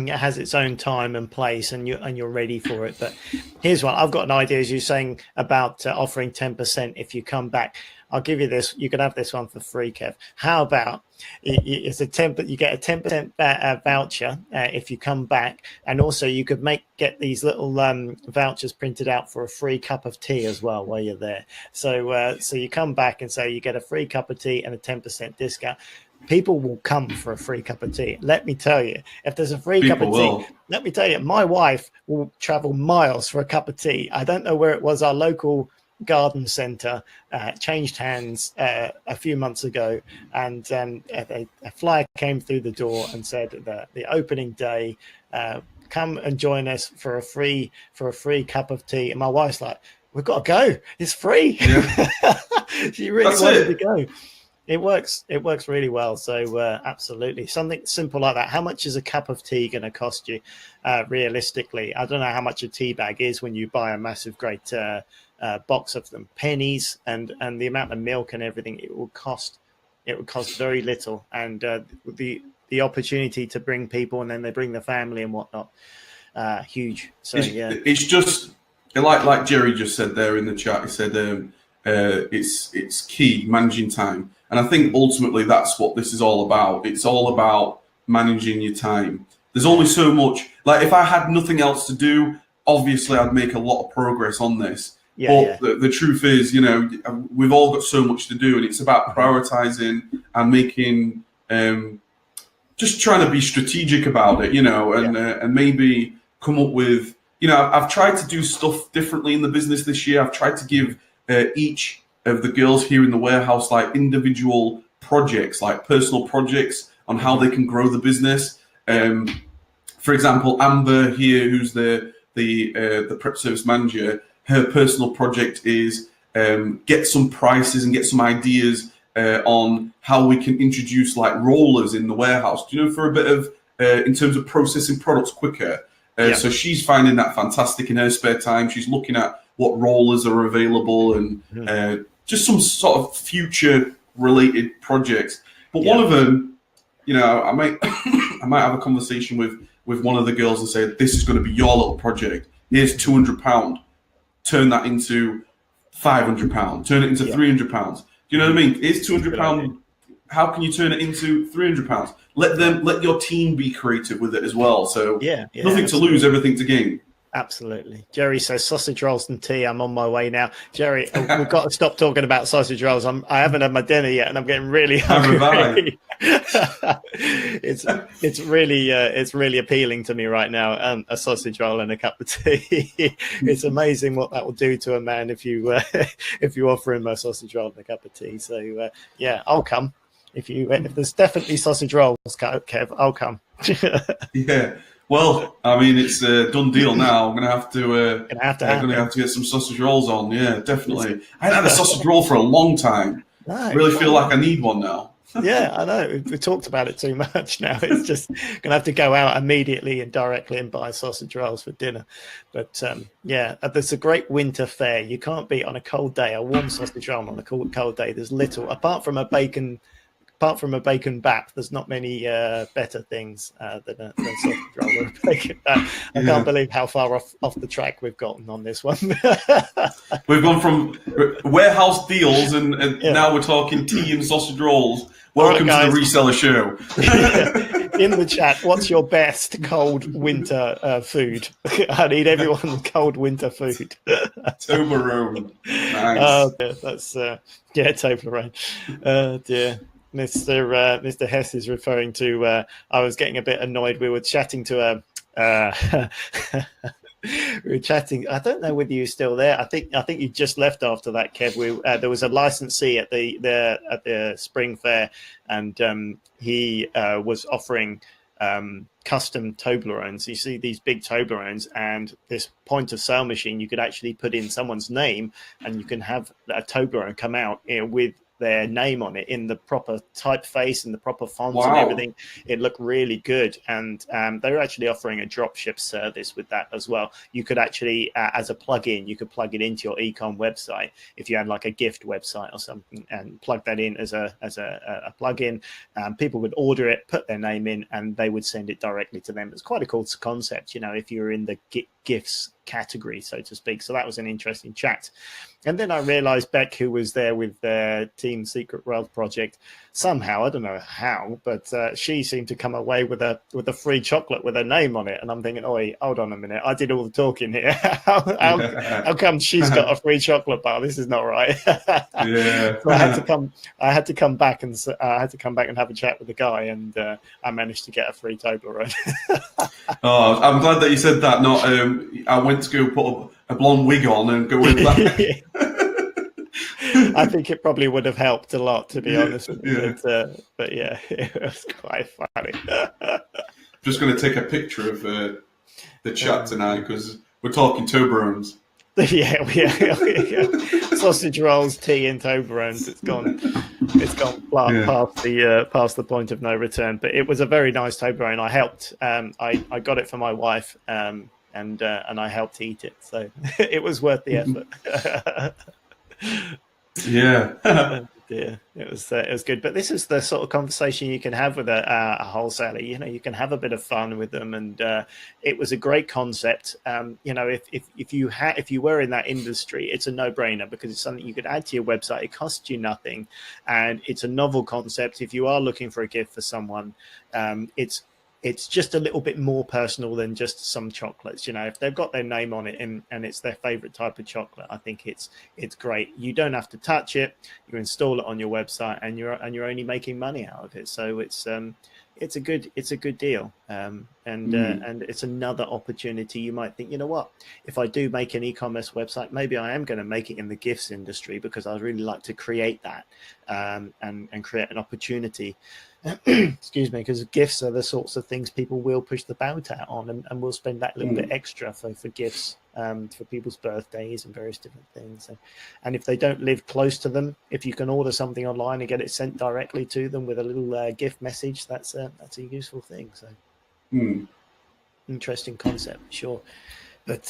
has its own time and place, and you're ready for it. But here's one. I've got an idea, as you're saying, about offering 10% if you come back. I'll give you this. You can have this one for free, Kev. How about it's you get a 10% voucher if you come back, and also you could get these little vouchers printed out for a free cup of tea as well while you're there. So you come back and say you get a free cup of tea and a 10% discount. People will come for a free cup of tea. Let me tell you, if there's a free cup of tea, let me tell you, my wife will travel miles for a cup of tea. I don't know where it was. Our local garden centre changed hands a few months ago, and a flyer came through the door and said that the opening day, come and join us for a free cup of tea. And my wife's like, we've got to go. It's free. Yeah. She really wanted to go. It works really well. So absolutely, something simple like that. How much is a cup of tea going to cost you? Realistically, I don't know how much a tea bag is when you buy a massive, great box of them. Pennies, and the amount of milk and everything. It would cost very little, and the opportunity to bring people, and then they bring the family and whatnot. Huge. So it's just like Jerry just said there in the chat. He said it's key managing time. And I think ultimately that's what this is all about. It's all about managing your time. There's only so much. Like, if I had nothing else to do, obviously I'd make a lot of progress on this. But the truth is, we've all got so much to do, and it's about prioritizing and making, just trying to be strategic about it, and maybe come up with, I've tried to do stuff differently in the business this year. I've tried to give each of the girls here in the warehouse like individual projects, like personal projects on how they can grow the business. For example, Amber here, who's the prep service manager, her personal project is get some prices and get some ideas on how we can introduce like rollers in the warehouse, for a bit of in terms of processing products quicker. So she's finding that fantastic in her spare time. She's looking at what rollers are available and just some sort of future related projects. But one of them, I might have a conversation with one of the girls and say, this is going to be your little project. Here's £200. Turn that into £500. Turn it into £300. Do you know what I mean? It's £200. How can you turn it into £300? Let your team be creative with it as well. So nothing to lose, everything to gain. Absolutely. Jerry says sausage rolls and tea. I'm on my way now. Jerry, we've got to stop talking about sausage rolls. I haven't had my dinner yet, and I'm getting really hungry. It's really appealing to me right now. A sausage roll and a cup of tea. It's amazing what that will do to a man if you offer him a sausage roll and a cup of tea. So I'll come if there's definitely sausage rolls, Kev. I'll come. Yeah. Well, I mean, it's a done deal now. I'm gonna have to get some sausage rolls on. Yeah, definitely. I haven't had a sausage roll for a long time. I really feel like I need one now. Yeah, I know. We've talked about it too much now. It's just going to have to go out immediately and directly and buy sausage rolls for dinner. But yeah, there's a great winter fare. You can't beat on a cold day a warm sausage roll on a cold day. There's little apart from a bacon bap. There's not many better things than sausage roll or a bacon bap. I can't believe how far off the track we've gotten on this one. We've gone from warehouse deals and now we're talking tea and sausage rolls. Welcome to the Reseller Show. In the chat, what's your best cold winter food? I need everyone cold winter food. Toblerone. Nice. Oh, yeah, that's Toblerone. Dear. Mr. Hess is referring to. I was getting a bit annoyed. We were chatting to we were chatting. I don't know whether you're still there. I think you just left after that, Kev. There was a licensee at the spring fair, and he was offering custom Toblerones. You see these big Toblerones, and this point of sale machine. You could actually put in someone's name, and you can have a Toblerone come out with their name on it in the proper typeface and the proper fonts and everything. It looked really good, and they were actually offering a dropship service with that as well. You could actually, as a plug-in, you could plug it into your e-com website if you had like a gift website or something, and plug that in as a plug-in. People would order it, put their name in, and they would send it directly to them. It's quite a cool concept, if you're in the gifts category, so to speak. So that was an interesting chat. And then I realized Beck, who was there with their Team Secret Wealth Project, somehow, I don't know how, but she seemed to come away with a free chocolate with her name on it. And I'm thinking, oi, hold on a minute, I did all the talking here. How come she's got a free chocolate bar? This is not right. Yeah. So I had to come back and have a chat with the guy, and I managed to get a free Toblerone. Oh, I'm glad that you said that. Not I went to go put a blonde wig on and go with that. I think it probably would have helped a lot, to be honest. But yeah, it was quite funny. I'm just going to take a picture of the chat tonight because we're talking Toblerones. Yeah, sausage rolls, tea, and Toblerones. It's gone past the point of no return. But it was a very nice Toblerone. I helped. I got it for my wife, and I helped eat it. So it was worth the effort. Yeah. Yeah, it was good. But this is the sort of conversation you can have with a wholesaler. You can have a bit of fun with them, and it was a great concept. If you were in that industry, it's a no-brainer because it's something you could add to your website. It costs you nothing, and it's a novel concept. If you are looking for a gift for someone, it's just a little bit more personal than just some chocolates. If they've got their name on it and it's their favorite type of chocolate, I think it's great. You don't have to touch it. You install it on your website, and you're only making money out of it. So it's a good deal. And it's another opportunity. You might think, you know what, if I do make an e-commerce website, maybe I am going to make it in the gifts industry because I really like to create that and create an opportunity. Excuse me, because gifts are the sorts of things people will push the boat out on, and will spend that little bit extra for gifts for people's birthdays and various different things. And if they don't live close to them, if you can order something online and get it sent directly to them with a little gift message, that's a useful thing. So interesting concept, sure. But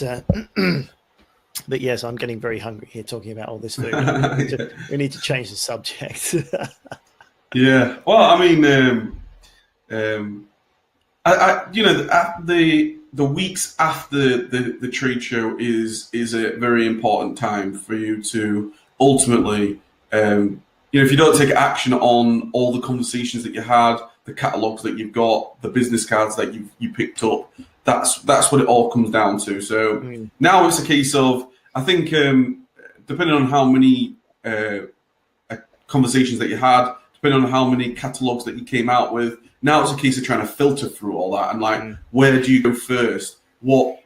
but yes, I'm getting very hungry here talking about all this food. We need to change the subject. Yeah, well, I mean, the weeks after the trade show is a very important time for you to ultimately, if you don't take action on all the conversations that you had, the catalogs that you've got, the business cards that you picked up, that's what it all comes down to. So now it's a case of, I think, depending on how many conversations that you had, depending on how many catalogs that you came out with, now it's a case of trying to filter through all that and where do you go first? What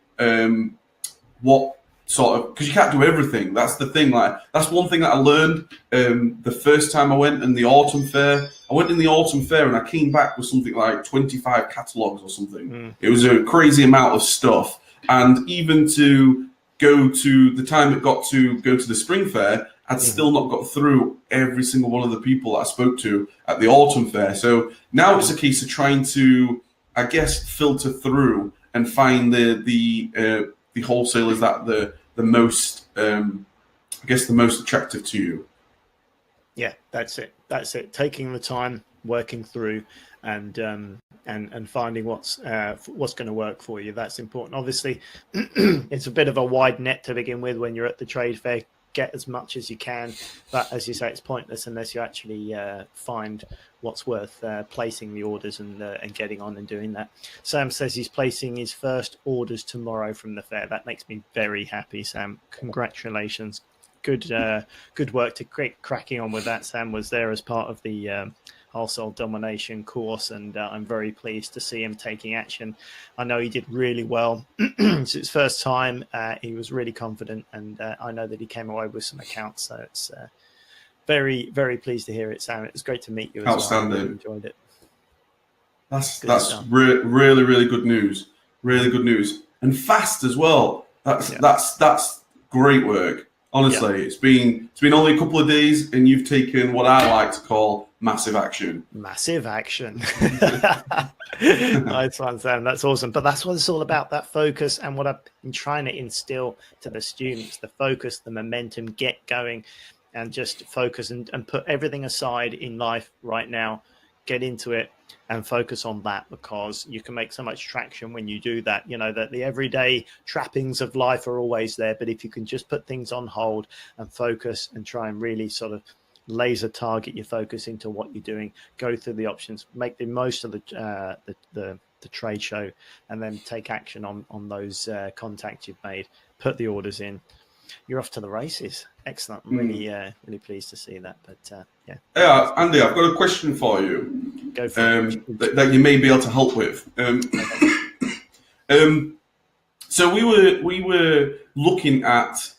sort of, because you can't do everything. That's the thing. That's one thing that I learned the first time I went in the autumn fair. I went in the autumn fair and I came back with something like 25 catalogs or something. It was a crazy amount of stuff. And even to go to the time it got to go to the spring fair, I'd still not got through every single one of the people that I spoke to at the autumn fair. So now it's a case of trying to, I guess, filter through and find the wholesalers that the most, I guess, the most attractive to you. Yeah, that's it. Taking the time, working through, and finding what's going to work for you. That's important. Obviously, it's a bit of a wide net to begin with when you're at the trade fair. Get as much as you can, but as you say, it's pointless unless you actually find what's worth placing the orders and getting on and doing that. Sam says he's placing his first orders tomorrow from the fair. That makes me very happy, Sam. Congratulations. Good work to cracking on with that. Sam was there as part of the Wholesale Domination course, and I'm very pleased to see him taking action. I know he did really well. It's his first time. He was really confident, and I know that he came away with some accounts. So it's very, very pleased to hear it, Sam. It was great to meet you. Outstanding. Well. I really enjoyed it. That's really, really good news. Really good news, and fast as well. That's great work. Honestly, it's been only a couple of days, and you've taken what I like to call massive action. Massive action. Nice one, Sam. That's awesome. But that's what it's all about, that focus, and what I've been trying to instill to the students, the focus, the momentum, get going, and just focus and put everything aside in life right now, get into it and focus on that, because you can make so much traction when you do that. You know, that the everyday trappings of life are always there, but if you can just put things on hold and focus and try and really sort of laser target your focus into what you're doing, go through the options, make the most of the trade show, and then take action on those contacts you've made, put the orders in, you're off to the races. Excellent. Really pleased to see that. But yeah, Andy, I've got a question for you. Go for it. That you may be able to help with. So we were looking at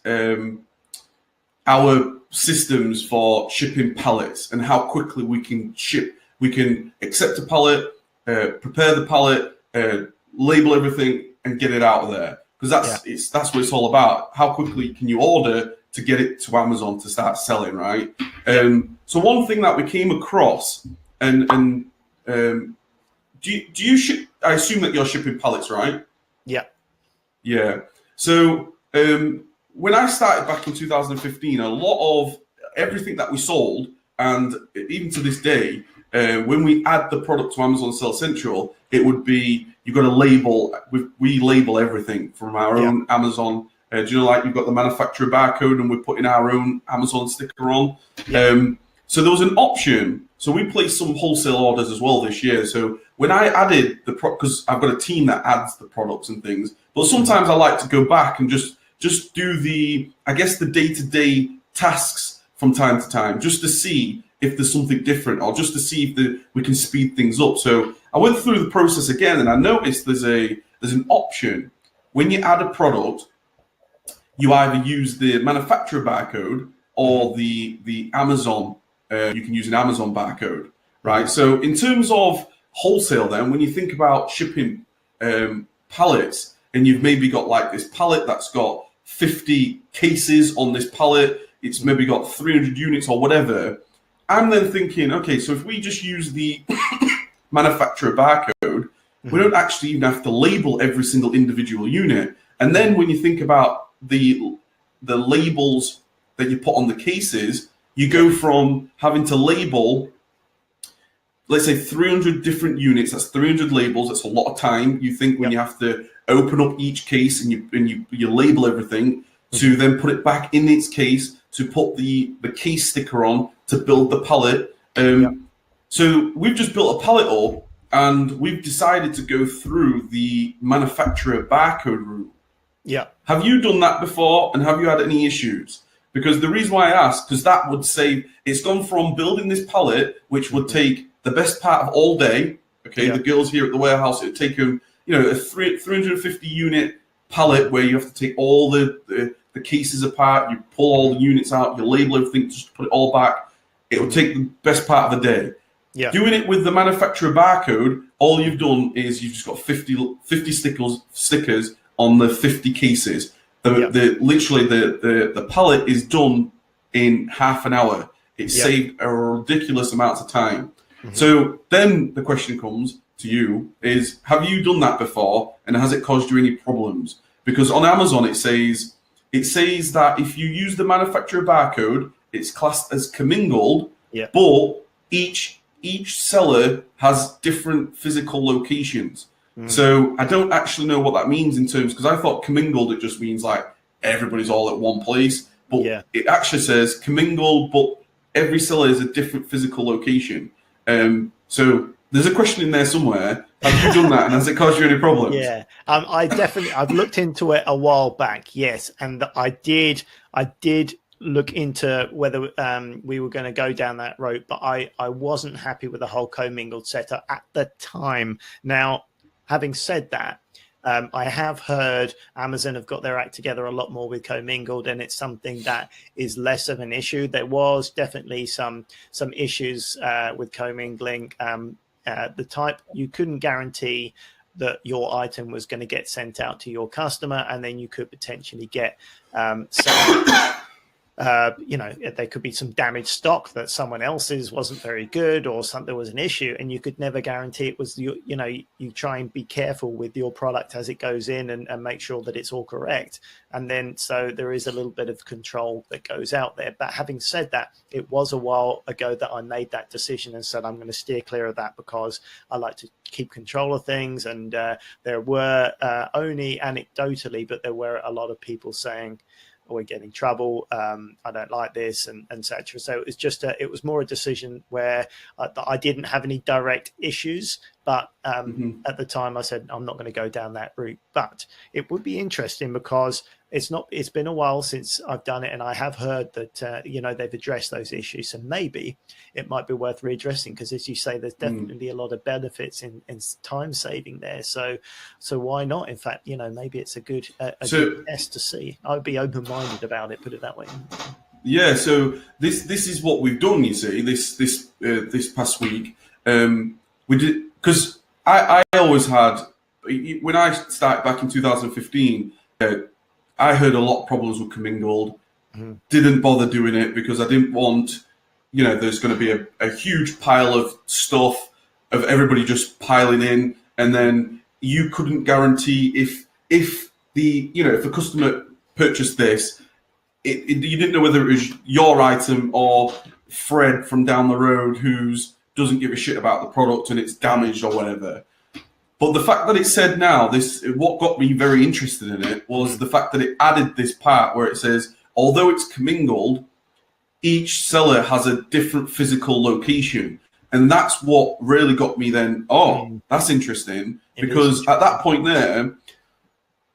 our systems for shipping pallets and how quickly we can ship. We can accept a pallet, prepare the pallet, label everything, and get it out of there. Because that's what it's all about. How quickly can you order to get it to Amazon to start selling, right? So one thing that we came across, and do you ship? I assume that you're shipping pallets, right? Yeah. Yeah. So when I started back in 2015, a lot of everything that we sold, and even to this day, when we add the product to Amazon Sell Central, it would be, you've got to label, we label everything from our own Amazon. Do you know, like you've got the manufacturer barcode and we're putting our own Amazon sticker on. So there was an option. So we placed some wholesale orders as well this year. So when I added the product, because I've got a team that adds the products and things, but sometimes I like to go back and just do the, I guess, the day-to-day tasks from time to time, just to see if there's something different, or just to see if we can speed things up. So I went through the process again, and I noticed there's an option when you add a product. You either use the manufacturer barcode or the Amazon. You can use an Amazon barcode, right? So in terms of wholesale, then when you think about shipping pallets, and you've maybe got like this pallet that's got 50 cases on this pallet, it's maybe got 300 units or whatever. I'm then thinking, okay, so if we just use the manufacturer barcode, we don't actually even have to label every single individual unit. And then when you think about the labels that you put on the cases, you go from having to label, let's say 300 different units, that's 300 labels, that's a lot of time. You think when you have to open up each case and you label everything, to then put it back in its case, to put the case sticker on, to build the pallet. So we've just built a pallet up, and we've decided to go through the manufacturer barcode route. Yeah. Have you done that before, and have you had any issues? Because the reason why I ask, because that would save, it's gone from building this pallet, which would take the best part of all day. Okay, the girls here at the warehouse, it would take them, a 350 unit pallet where you have to take all the cases apart, you pull all the units out, you label everything, just put it all back. It will take the best part of the day. Yeah. Doing it with the manufacturer barcode, all you've done is you've just got 50 stickers on the 50 cases. Literally the pallet is done in half an hour. It saved a ridiculous amount of time. So then the question comes to you is, have you done that before, and has it caused you any problems? Because on Amazon it says that if you use the manufacturer barcode, it's classed as commingled, but each seller has different physical locations. So I don't actually know what that means in terms, because I thought commingled, it just means like everybody's all at one place, but it actually says commingled, but every seller is a different physical location. So there's a question in there somewhere. Have you done that, and has it caused you any problems? I've looked into it a while back, yes, and I did look into whether we were going to go down that road, but I wasn't happy with the whole commingled setup at the time. Now, having said that, I have heard Amazon have got their act together a lot more with commingled, and it's something that is less of an issue. There was definitely some issues with commingling. The type, you couldn't guarantee that your item was going to get sent out to your customer, and then you could potentially get some there could be some damaged stock that someone else's wasn't very good, or something was an issue, and you could never guarantee it was you try and be careful with your product as it goes in and make sure that it's all correct. And then so there is a little bit of control that goes out there. But having said that, it was a while ago that I made that decision and said I'm going to steer clear of that, because I like to keep control of things. And there were only anecdotally, but there were a lot of people saying, we're getting trouble, I don't like this, and etc. So it was just it was more a decision where I didn't have any direct issues, but at the time I said I'm not going to go down that route. But it would be interesting, because it's been a while since I've done it, and I have heard that they've addressed those issues, so maybe it might be worth readdressing, because as you say, there's definitely a lot of benefits in time saving there. So why not? In fact, maybe it's a good test to see. I would be open-minded about it, put it that way. Yeah, so this is what we've done. You see, this past week, we did, because I always had, when I started back in 2015. I heard a lot of problems with commingled. Didn't bother doing it because I didn't want, there's going to be a huge pile of stuff of everybody just piling in, and then you couldn't guarantee if the customer purchased this, you didn't know whether it was your item or Fred from down the road who's doesn't give a shit about the product and it's damaged or whatever. But the fact that it said now, what got me very interested in it was the fact that it added this part where it says, although it's commingled, each seller has a different physical location. And that's what really got me then, that's interesting. Because at that point there,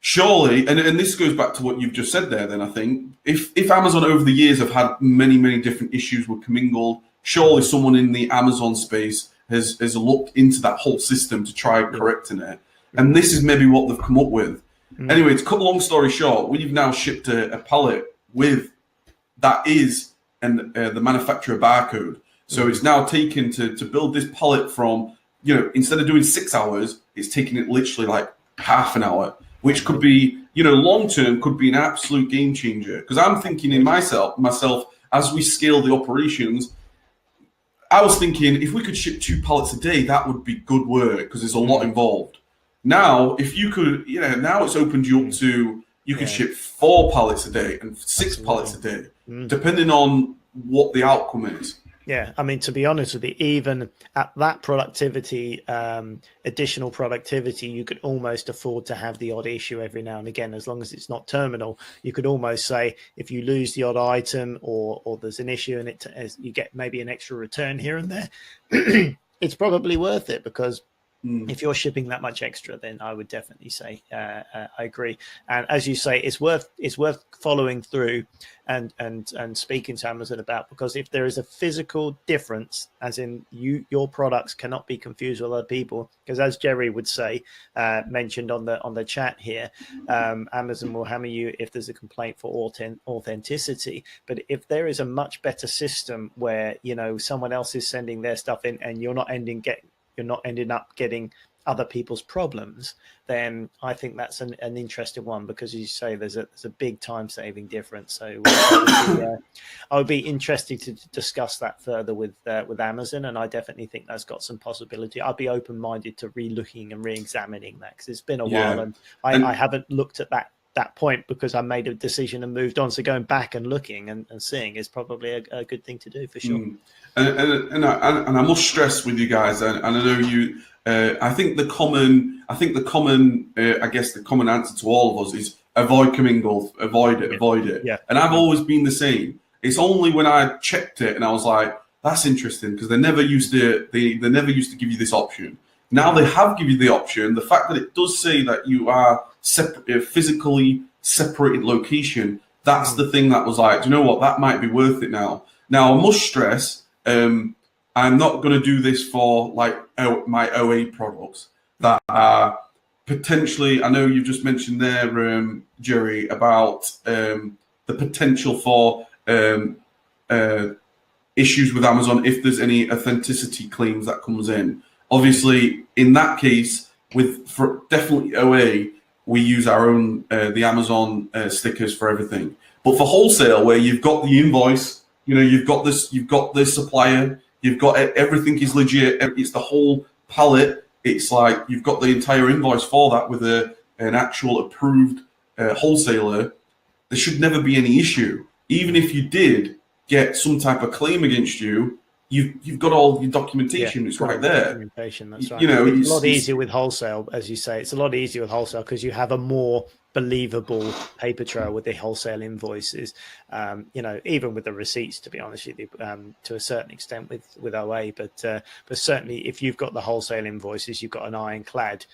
surely, and this goes back to what you've just said there then, I think, if Amazon over the years have had many, many different issues with commingled, surely someone in the Amazon space has looked into that whole system to try correcting it. And this is maybe what they've come up with. Anyway, to cut a long story short, we've now shipped a pallet with that is the manufacturer barcode. So it's now taken to build this pallet from, instead of doing 6 hours, it's taking it literally like half an hour, which could be, long-term could be an absolute game changer. Because I'm thinking in myself, as we scale the operations, I was thinking if we could ship 2 pallets a day, that would be good work because there's a lot involved. Now, if you could, now it's opened you up to, you could ship 4 pallets a day and 6 pallets a day, depending on what the outcome is. Yeah, I mean, to be honest with you, even at that productivity, additional productivity, you could almost afford to have the odd issue every now and again, as long as it's not terminal. You could almost say if you lose the odd item or there's an issue and you get maybe an extra return here and there, it's probably worth it, because if you're shipping that much extra, then I would definitely say I agree. And as you say, it's worth following through and speaking to Amazon about, because if there is a physical difference, as in your products cannot be confused with other people, because as Jerry would say, mentioned on the chat here, Amazon will hammer you if there's a complaint for authenticity. But if there is a much better system where someone else is sending their stuff in and you're not ending up getting other people's problems, then I think that's an interesting one, because as you say, there's a big time saving difference. So I would be interested to discuss that further with Amazon, and I definitely think that's got some possibility. I'd be open minded to re-looking and re-examining that, because it's been a while, and I haven't looked at that point because I made a decision and moved on. So going back and looking and seeing is probably a good thing to do for sure. And I must stress with you guys, and I know you. I think the common answer to all of us is avoid commingle, avoid it. Yeah. And I've always been the same. It's only when I checked it and I was like, that's interesting, because they never used to give you this option. Now they have given you the option. The fact that it does say that you are physically separated location, that's the thing that was like, do you know what, that might be worth it now. Now I must stress, I'm not going to do this for like my OA products that are potentially, I know you've just mentioned there, Jerry, about the potential for issues with Amazon if there's any authenticity claims that comes in. Obviously, in that case, for definitely OA, we use our own the Amazon stickers for everything. But for wholesale, where you've got the invoice, you've got the supplier, you've got everything is legit. It's the whole palette. It's like you've got the entire invoice for that with an actual approved wholesaler. There should never be any issue. Even if you did get some type of claim against you, you've got all your documentation. It's right there. Documentation, that's right. It's a lot easier with wholesale, as you say. It's a lot easier with wholesale because you have a more believable paper trail with the wholesale invoices. Even with the receipts, to be honest with you, to a certain extent with OA, but certainly if you've got the wholesale invoices, you've got an ironclad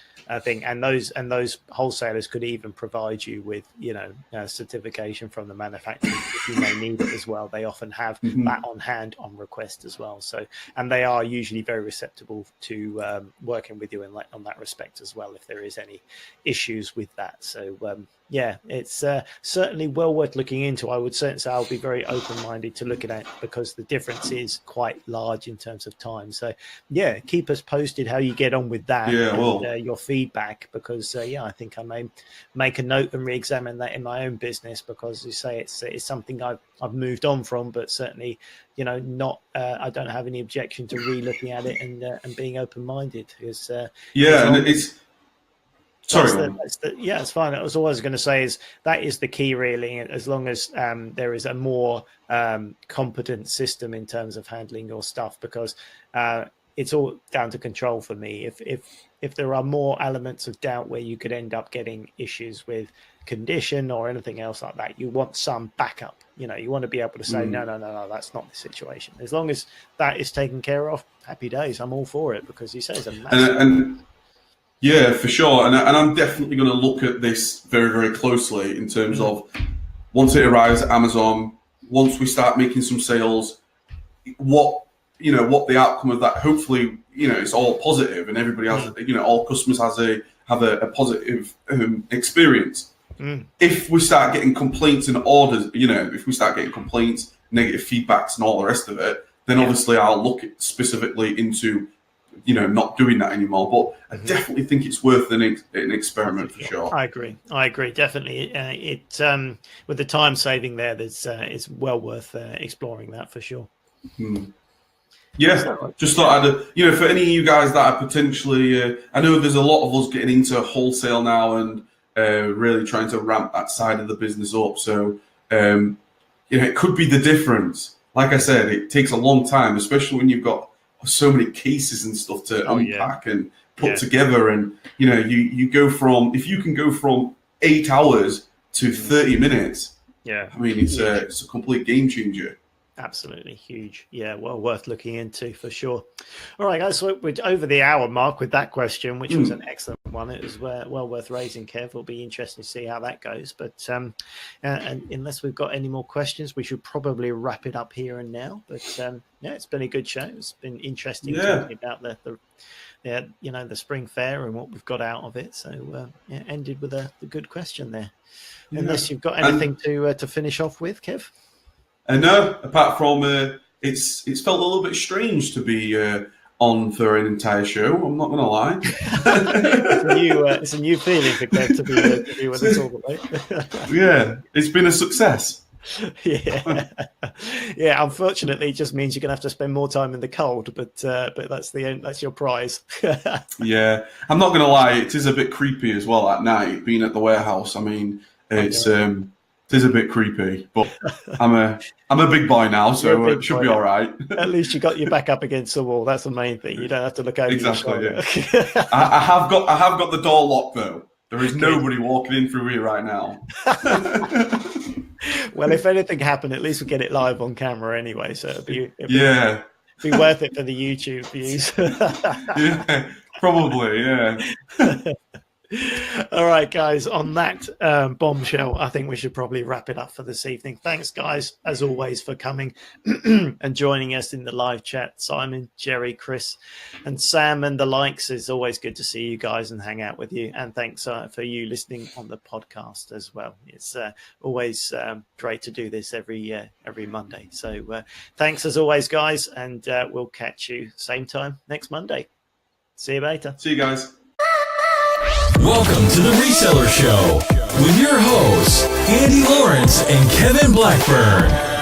thing, and those wholesalers could even provide you with certification from the manufacturer if you may need it as well. They often have that on hand on request as well. So, and they are usually very receptive to working with you on that respect as well if there is any issues with that. So it's certainly well worth looking into. I would certainly say I'll be very open-minded to looking at, because the difference is quite large in terms of time. So keep us posted how you get on with that, your feedback, because I think I may make a note and re-examine that in my own business, because you say it's something I've moved on from, but certainly not I don't have any objection to re-looking at it and being open-minded, because Sorry. It's fine. I was always going to say is that is the key, really. As long as there is a more competent system in terms of handling your stuff, because it's all down to control for me. If there are more elements of doubt where you could end up getting issues with condition or anything else like that, you want some backup. You want to be able to say, no, that's not the situation. As long as that is taken care of, happy days. I'm all for it, because he says a massive. Yeah, for sure. And I'm definitely going to look at this very, very closely in terms of once it arrives at Amazon, once we start making some sales, what the outcome of that, hopefully, it's all positive and everybody has, all customers have a positive experience. If we start getting complaints and orders, if we start getting complaints, negative feedbacks and all the rest of it, then obviously I'll look specifically into not doing that anymore. But I definitely think it's worth an experiment for sure. I agree. Definitely. With the time saving there, it's well worth exploring that for sure. Yeah, just thought I'd, for any of you guys that are potentially, I know there's a lot of us getting into wholesale now and really trying to ramp that side of the business up. So, it could be the difference. Like I said, it takes a long time, especially when you've got so many cases and stuff to unpack and put together, and you go from, if you can go from 8 hours to 30 minutes, I mean it's a complete game changer. Absolutely huge. Well worth looking into for sure. All right, guys, so we're over the hour mark with that question, which was an excellent one. It was well worth raising, Kev. It'll be interesting to see how that goes, but and unless we've got any more questions, we should probably wrap it up here and now. But it's been a good show. It's been interesting talking about the spring fair and what we've got out of it. So ended with a good question there. Unless you've got anything to finish off with, Kev. No, apart from it's felt a little bit strange to be on for an entire show. I'm not going to lie. It's a new feeling for Kev to be with us all, right? Yeah, it's been a success. Yeah. Unfortunately, it just means you're going to have to spend more time in the cold, but that's your prize. Yeah, I'm not going to lie. It is a bit creepy as well at night being at the warehouse. I mean, it is a bit creepy, but I'm a big boy now, so it should be all right. At least you got your back up against the wall. That's the main thing. You don't have to look over your shoulder. Yeah. I have got the door locked though. There is nobody walking in through here right now. Well, if anything happened, at least we get it live on camera anyway. So it'd be worth it for the YouTube views. Yeah, probably. Yeah. All right, guys, on that bombshell, I think we should probably wrap it up for this evening. Thanks, guys, as always, for coming and joining us in the live chat. Simon, Jerry, Chris, and Sam, and the likes. It's always good to see you guys and hang out with you. And thanks for you listening on the podcast as well. It's always great to do this every Monday. So thanks as always, guys, and we'll catch you same time next Monday. See you later. See you guys. Welcome to the Reseller Show with your hosts, Andy Lawrence and Kevin Blackburn.